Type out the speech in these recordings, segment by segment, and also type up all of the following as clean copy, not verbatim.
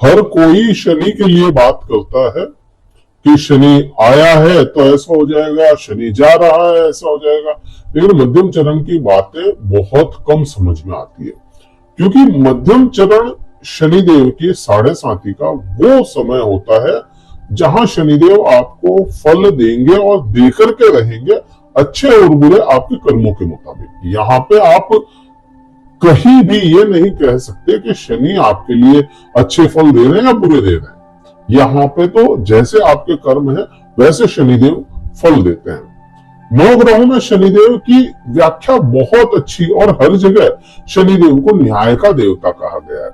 हर कोई शनि के लिए बात करता है कि शनि आया है तो ऐसा हो जाएगा, शनि जा रहा है ऐसा हो जाएगा। लेकिन मध्यम चरण की बातें बहुत कम समझ में आती है, क्योंकि मध्यम चरण शनिदेव की साढ़े साथी का वो समय होता है जहां शनिदेव आपको फल देंगे और देकर के रहेंगे अच्छे और बुरे आपके कर्मों के मुताबिक। यहाँ पे आप कहीं भी ये नहीं कह सकते कि शनि आपके लिए अच्छे फल दे रहे हैं या बुरे दे रहे हैं। यहाँ पे तो जैसे आपके कर्म है वैसे शनिदेव फल देते हैं। नौ ग्रहों में शनिदेव की व्याख्या बहुत अच्छी और हर जगह शनिदेव को न्याय का देवता कहा गया है।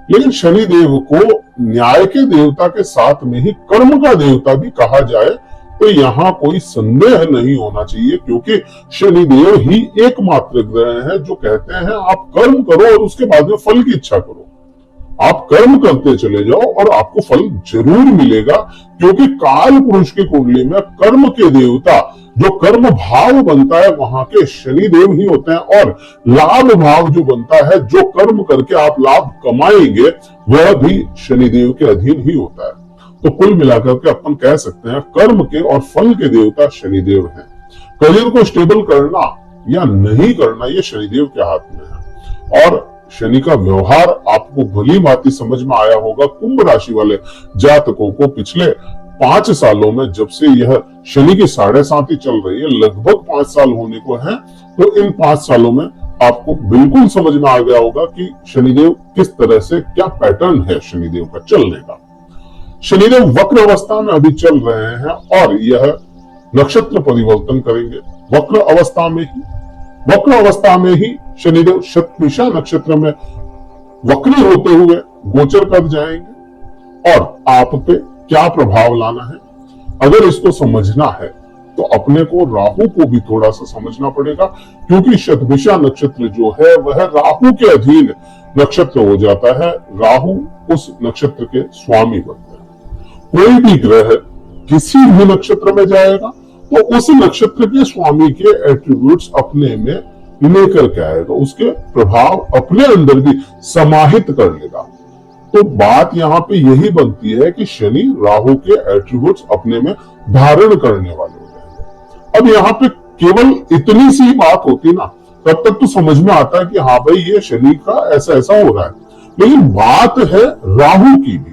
लेकिन शनिदेव को न्याय के देवता के साथ में ही कर्म का देवता भी कहा जाए तो यहाँ कोई संदेह नहीं होना चाहिए, क्योंकि शनिदेव ही एकमात्र ग्रह है जो कहते हैं आप कर्म करो और उसके बाद में फल की इच्छा करो। आप कर्म करते चले जाओ और आपको फल जरूर मिलेगा, क्योंकि काल पुरुष की कुंडली में कर्म के देवता जो कर्म भाव बनता है वहां के शनिदेव ही होते हैं, और लाभ भाव जो बनता है जो कर्म करके आप लाभ कमाएंगे वह भी शनिदेव के अधीन ही होता है। तो कुल मिलाकर के अपन कह सकते हैं कर्म के और फल के देवता शनिदेव हैं। करियर को स्टेबल करना या नहीं करना ये शनिदेव के हाथ में है। और शनि का व्यवहार आपको भली भांति समझ में आया होगा। कुंभ राशि वाले जातकों को पिछले 5 सालों में जब से यह शनि की साढ़े साथी चल रही है, लगभग 5 साल होने को है, तो इन 5 सालों में आपको बिल्कुल समझ में आ गया होगा कि शनिदेव किस तरह से, क्या पैटर्न है शनिदेव का चलने का। शनिदेव वक्र अवस्था में अभी चल रहे हैं और यह नक्षत्र परिवर्तन करेंगे। वक्र अवस्था में ही शनिदेव शतभिषा नक्षत्र में वक्री होते हुए गोचर कर जाएंगे। और आप पे क्या प्रभाव लाना है, अगर इसको समझना है तो अपने को राहु को भी थोड़ा सा समझना पड़ेगा, क्योंकि शतभिषा नक्षत्र जो है वह राहु के अधीन नक्षत्र हो जाता है। राहु उस नक्षत्र के स्वामी बनते हैं। कोई भी ग्रह किसी भी नक्षत्र में जाएगा तो उस नक्षत्र के स्वामी के एट्रीब्यूट्स अपने में लेकर के आएगा, उसके प्रभाव अपने अंदर भी समाहित कर लेगा। तो बात यहाँ पे यही बनती है कि शनि राहु के एट्रीब्यूट्स अपने में धारण करने वाले हो जाएंगे। अब यहाँ पे केवल इतनी सी बात होती ना, तब तक तो समझ में आता है कि हाँ भाई ये शनि का ऐसा ऐसा हो रहा है। लेकिन बात है राहु की भी।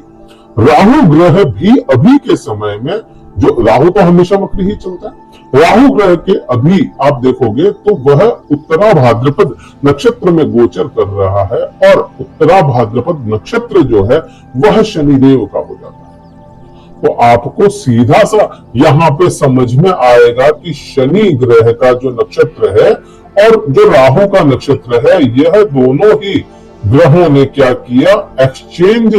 राहु ग्रह भी अभी के समय में, जो राहु तो हमेशा वक्र ही चलता है, राहु ग्रह के अभी आप देखोगे तो वह उत्तरा भाद्रपद नक्षत्र में गोचर कर रहा है, और उत्तरा भाद्रपद नक्षत्र जो है वह शनिदेव का हो जाता है। तो आपको सीधा सा यहाँ पे समझ में आएगा कि शनि ग्रह का जो नक्षत्र है और जो राहु का नक्षत्र है, यह दोनों ही ग्रहों ने क्या किया, एक्सचेंज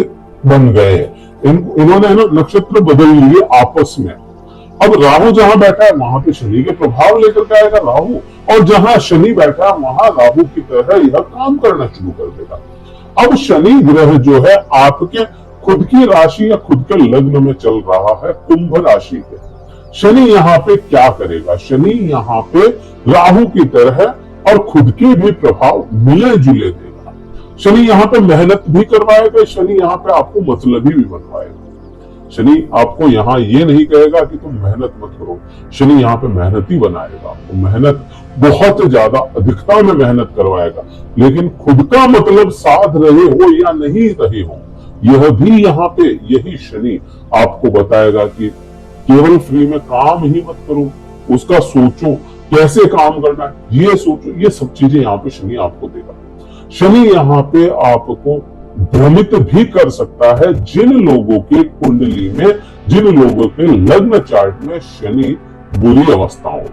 बन गए। इन्होंने नक्षत्र बदल लिए आपस में। अब राहु जहां बैठा है वहां पे शनि के प्रभाव लेकर के आएगा राहु, और जहां शनि बैठा है वहां राहु की तरह यह काम करना शुरू कर देगा। अब शनि ग्रह जो है आपके खुद की राशि या खुद के लग्न में चल रहा है, कुंभ राशि पे। शनि यहाँ पे क्या करेगा, शनि यहाँ पे राहु की तरह और खुद के भी प्रभाव मिले जुले देगा। शनि यहाँ पे मेहनत भी करवाएगा, शनि यहाँ पे आपको मतलबी भी बनवाएगा। शनि आपको यहाँ ये नहीं कहेगा कि तुम मेहनत मत करो, शनि यहाँ पे मेहनती बनाएगा आपको। मेहनत बहुत ज्यादा अधिकता में मेहनत करवाएगा, लेकिन खुद का मतलब साध रहे हो या नहीं रहे हो, यह भी यहाँ पे यही शनि आपको बताएगा कि केवल फ्री में काम ही मत करो, उसका सोचो कैसे काम करना है, ये सोचो। ये सब चीजें यहाँ पे शनि आपको देगा। शनि यहाँ पे आपको भ्रमित भी कर सकता है। जिन लोगों की कुंडली में, जिन लोगों के लग्न चार्ट में शनि बुरी अवस्थाओं में,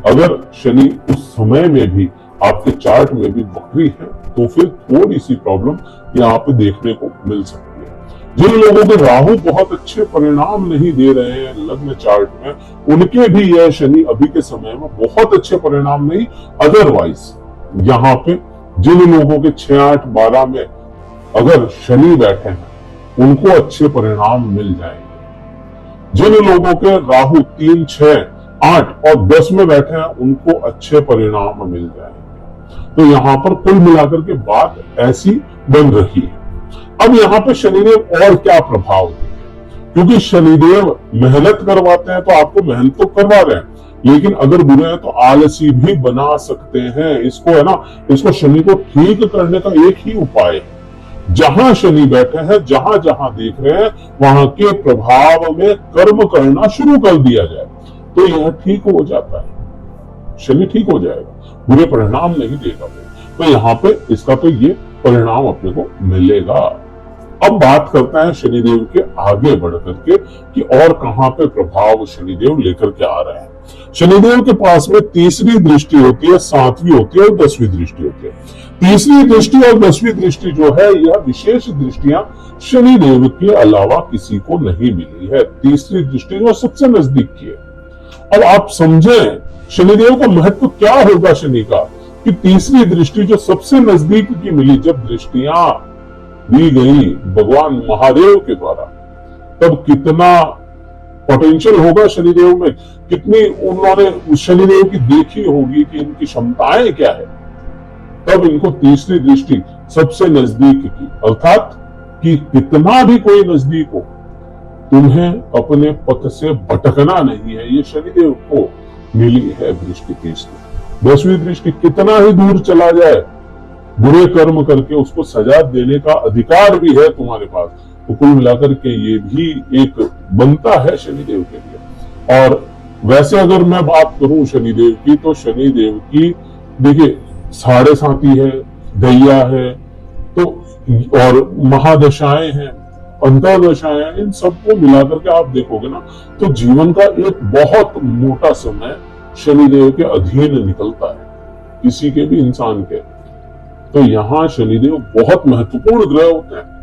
अगर शनि उस समय में भी आपके चार्ट में भी वक्री है तो फिर थोड़ी सी प्रॉब्लम यहाँ पे देखने को मिल सकती है। जिन लोगों के राहु बहुत अच्छे परिणाम नहीं दे रहे हैं लग्न चार्ट में, उनके भी यह शनि अभी के समय में बहुत अच्छे परिणाम नहीं। अदरवाइज यहाँ पे जिन लोगों के 6, 8, 12 में अगर शनि बैठे हैं उनको अच्छे परिणाम मिल जाएंगे। जिन लोगों के राहु 3, 6, 8 और 10 में बैठे हैं उनको अच्छे परिणाम मिल जाएंगे। तो यहाँ पर कुल मिलाकर के बात ऐसी बन रही है। अब यहाँ पे शनिदेव और क्या प्रभाव देंगे, क्योंकि शनिदेव मेहनत करवाते हैं तो आपको मेहनत तो करवा रहे हैं, लेकिन अगर बुरे हैं तो आलसी भी बना सकते हैं। इसको है ना, इसको शनि को ठीक करने का एक ही उपाय है, जहां शनि बैठे हैं, जहां जहां देख रहे हैं वहां के प्रभाव में कर्म करना शुरू कर दिया जाए तो यह ठीक हो जाता है, शनि ठीक हो जाएगा, बुरे परिणाम नहीं देगा वो। तो यहाँ पे इसका तो ये परिणाम अपने को मिलेगा। अब बात करते हैं शनिदेव के आगे बढ़ करके कि और कहां पे प्रभाव शनिदेव लेकर के आ रहे हैं। शनिदेव के पास में तीसरी दृष्टि होती है, सातवीं होती है और 10वीं दृष्टि होती है। तीसरी दृष्टि और 10वीं दृष्टि जो है, यह विशेष दृष्टियां शनिदेव के अलावा किसी को नहीं मिली है। तीसरी दृष्टि जो सबसे नजदीक की है। अब आप समझें शनिदेव का महत्व क्या होगा शनि का, कि तीसरी दृष्टि जो सबसे नजदीक की मिली, जब दृष्टियां दी गई भगवान महादेव के द्वारा, तब कितना पोटेंशियल होगा शनिदेव में, कितनी उन्होंने शनिदेव की देखी होगी कि इनकी क्षमताएं क्या है। तब इनको तीसरी दृष्टि सबसे नजदीक की, अर्थात कि कितना भी कोई नजदीक हो, तुम्हें अपने पथ से भटकना नहीं है, ये शनिदेव को मिली है दृष्टि तीसरी। 10वीं दृष्टि कितना ही दूर चला जाए, बुरे कर्म करके उसको सजा देने का अधिकार भी है तुम्हारे पास। तो कुल मिलाकर के ये भी एक बनता है शनिदेव के लिए। और वैसे अगर मैं बात करूं शनिदेव की, तो शनिदेव की देखिए 7.5 है, दैया है, तो और महादशाएं हैं, अंतरदशाएं हैं, इन सबको मिलाकर के आप देखोगे ना, तो जीवन का एक बहुत मोटा समय शनिदेव के अधीन निकलता है, किसी के भी इंसान के। तो यहाँ शनिदेव बहुत महत्वपूर्ण ग्रह होते हैं।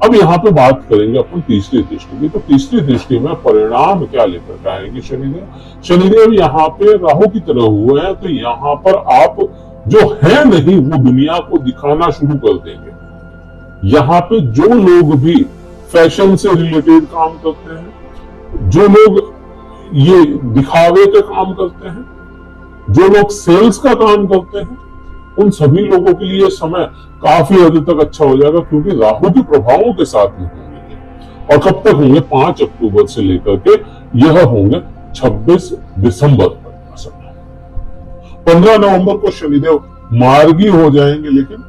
अब यहाँ पे बात करेंगे अपन तीसरी दृष्टि की। तो तीसरी दृष्टि में परिणाम क्या लेकर के आएंगे शनिदेव। शनिदेव यहाँ पे राहु की तरह हुए हैं, तो यहाँ पर आप जो है नहीं वो दुनिया को दिखाना शुरू कर देंगे। यहाँ पे जो लोग भी फैशन से रिलेटेड काम करते हैं, जो लोग ये दिखावे का काम करते हैं, जो लोग सेल्स का काम करते हैं, उन सभी लोगों के लिए समय काफी हद तक अच्छा हो जाएगा, क्योंकि राहु के प्रभावों के साथ में होंगे। और कब तक होंगे? 5 अक्टूबर से लेकर के यह होंगे 26 दिसंबर तक समय। 15 नवंबर को शनिदेव मार्गी हो जाएंगे, लेकिन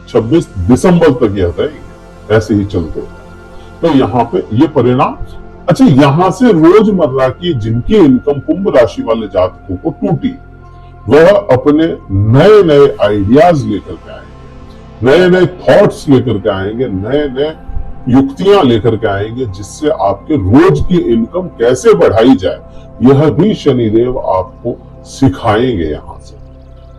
26 दिसंबर तक यह रहेंगे, ऐसे ही चलते हैं। तो यहाँ पे ये परिणाम। अच्छा, यहां से रोजमर्रा की जिनकी इनकम कुंभ राशि वाले जातकों को टूटी, वह अपने नए नए आइडियाज लेकर के आएंगे, नए नए थॉट्स लेकर के आएंगे, नए नए युक्तियां लेकर के आएंगे, जिससे आपके रोज की इनकम कैसे बढ़ाई जाए, यह भी शनिदेव आपको सिखाएंगे यहां से।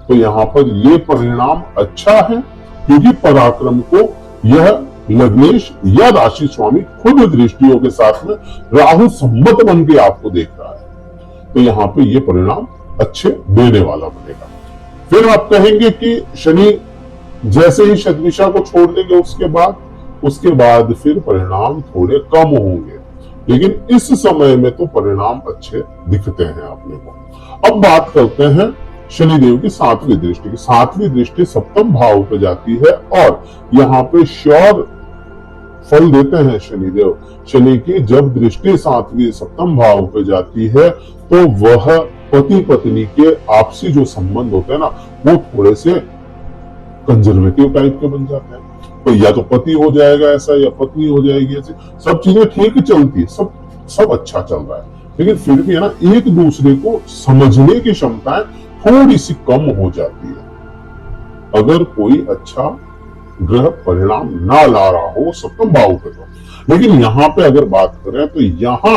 तो यहाँ पर यह परिणाम अच्छा है, क्योंकि पराक्रम को यह लग्नेश या राशि स्वामी खुद दृष्टियों के साथ में राहु सम्मत बन के आपको देख रहा है। तो यहाँ पे ये परिणाम अच्छे देने वाला बनेगा। फिर आप कहेंगे कि शनि जैसे ही शतभिषा को छोड़ देंगे उसके बाद फिर परिणाम थोड़े कम होंगे, लेकिन इस समय में तो परिणाम अच्छे दिखते हैं अपने को। अब बात करते हैं शनिदेव की 7वीं दृष्टि की। 7वीं दृष्टि सप्तम भाव पे जाती है और यहाँ पे श्योर फल देते हैं शनिदेव। शनि की जब दृष्टि 7वीं सप्तम भाव पे जाती है, तो वह पति पत्नी के आपसी जो संबंध होते हैं ना, वो थोड़े से कंजर्वेटिव टाइप के बन जाते हैं। तो या तो पति हो जाएगा ऐसा, या पत्नी हो जाएगी ऐसी, सब चीजें ठीक चलती है, सब अच्छा चल रहा है, लेकिन फिर भी है ना, एक दूसरे को समझने की क्षमताएं थोड़ी सी कम हो जाती है अगर कोई अच्छा ग्रह परिणाम ना ला रहा हो सप्तम भाव पे। तो लेकिन यहां पे अगर बात करें तो यहां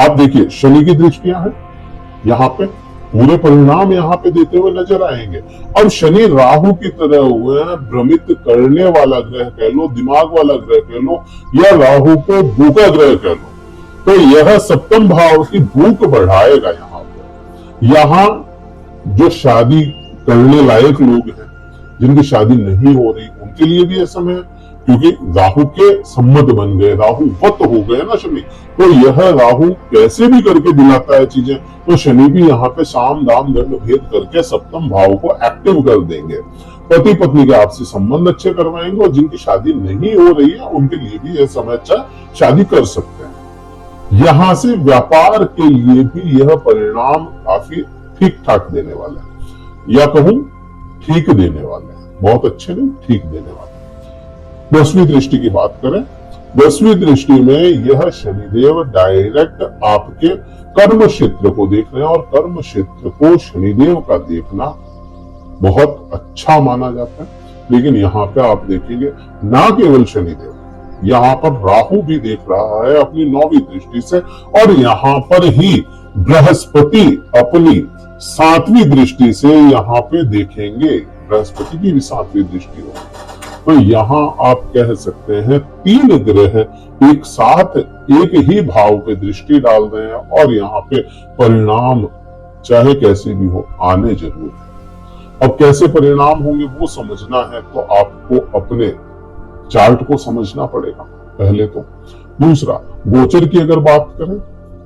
आप देखिए शनि की दृष्टियां हैं, यहाँ पे पूरे परिणाम यहाँ पे देते हुए नजर आएंगे। अब शनि राहु की तरह हुए हैं, भ्रमित करने वाला ग्रह कह लो, दिमाग वाला ग्रह कह लो, या राहु को भूखा ग्रह कह लो, तो यह सप्तम भाव की भूख बढ़ाएगा। यहाँ पे यहाँ जो शादी करने लायक लोग हैं, जिनकी शादी नहीं हो रही, उनके लिए भी यह समय है, क्योंकि राहु के सम्मत बन गए, राहु वत हो गए ना शनि। तो यह राहु कैसे भी करके दिलाता है चीजें, तो शनि भी यहाँ पे साम दाम दंड भेद करके सप्तम भाव को एक्टिव कर देंगे। पति पत्नी के आपसी संबंध अच्छे करवाएंगे और जिनकी शादी नहीं हो रही है उनके लिए भी यह समय अच्छा शादी कर सकते हैं। यहां से व्यापार के लिए भी यह परिणाम काफी ठीक ठाक देने वाला है, या कहूं ठीक देने वाले हैं, बहुत अच्छे नहीं, ठीक देने वाले। 10वीं दृष्टि की बात करें, 10वीं दृष्टि में यह शनिदेव डायरेक्ट आपके कर्म क्षेत्र को देख रहे हैं और कर्म क्षेत्र को शनिदेव का देखना बहुत अच्छा माना जाता है। लेकिन यहाँ पे आप देखेंगे ना केवल शनिदेव, यहाँ पर राहु भी देख रहा है अपनी 9वीं दृष्टि से, और यहाँ पर ही बृहस्पति अपनी 7वीं दृष्टि से यहाँ पे देखेंगे, बृहस्पति की भी 7वीं दृष्टि होगी। तो यहाँ आप कह सकते हैं 3 ग्रह एक साथ एक ही भाव पे दृष्टि डाल रहे हैं और यहाँ पे परिणाम चाहे कैसे भी हो आने जरूर है। अब कैसे परिणाम होंगे वो समझना है तो आपको अपने चार्ट को समझना पड़ेगा पहले तो। दूसरा, गोचर की अगर बात करें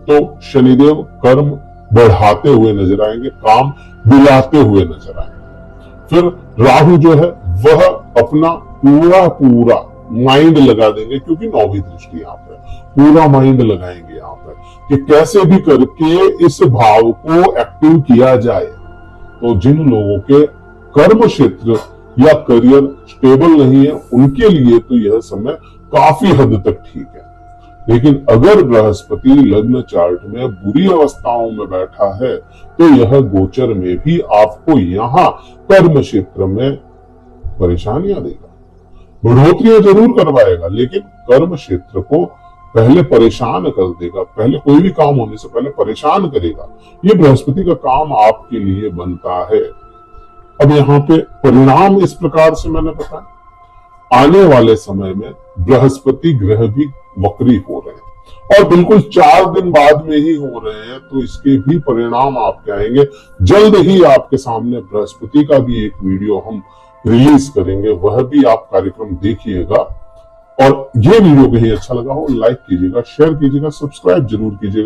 तो शनिदेव कर्म बढ़ाते हुए नजर आएंगे, काम दिलाते हुए नजर आएंगे। फिर राहु जो है वह अपना पूरा माइंड लगा देंगे, क्योंकि 9वीं दृष्टि यहाँ पे पूरा माइंड लगाएंगे यहाँ पर कि कैसे भी करके इस भाव को एक्टिव किया जाए। तो जिन लोगों के कर्म क्षेत्र या करियर स्टेबल नहीं है उनके लिए तो यह समय काफी हद तक ठीक है। लेकिन अगर बृहस्पति लग्न चार्ट में बुरी अवस्थाओं में बैठा है तो यह गोचर में भी आपको यहाँ कर्म क्षेत्र में परेशानियां देगा, बढ़ोतरियां जरूर करवाएगा, लेकिन कर्म क्षेत्र को पहले परेशान कर देगा, पहले कोई भी काम होने से पहले परेशान करेगा। ये बृहस्पति का काम आपके लिए बनता है। अब यहाँ पे परिणाम इस प्रकार से मैंने बताया, आने वाले समय में बृहस्पति ग्रह भी वक्री हो रहे हैं और बिल्कुल 4 दिन बाद में ही हो रहे हैं, तो इसके भी परिणाम आपके आएंगे। जल्द ही आपके सामने बृहस्पति का भी एक वीडियो हम रिलीज करेंगे, वह भी आप कार्यक्रम देखिएगा। और ये वीडियो कहीं अच्छा लगा हो लाइक कीजिएगा, शेयर कीजिएगा, सब्सक्राइब जरूर कीजिएगा।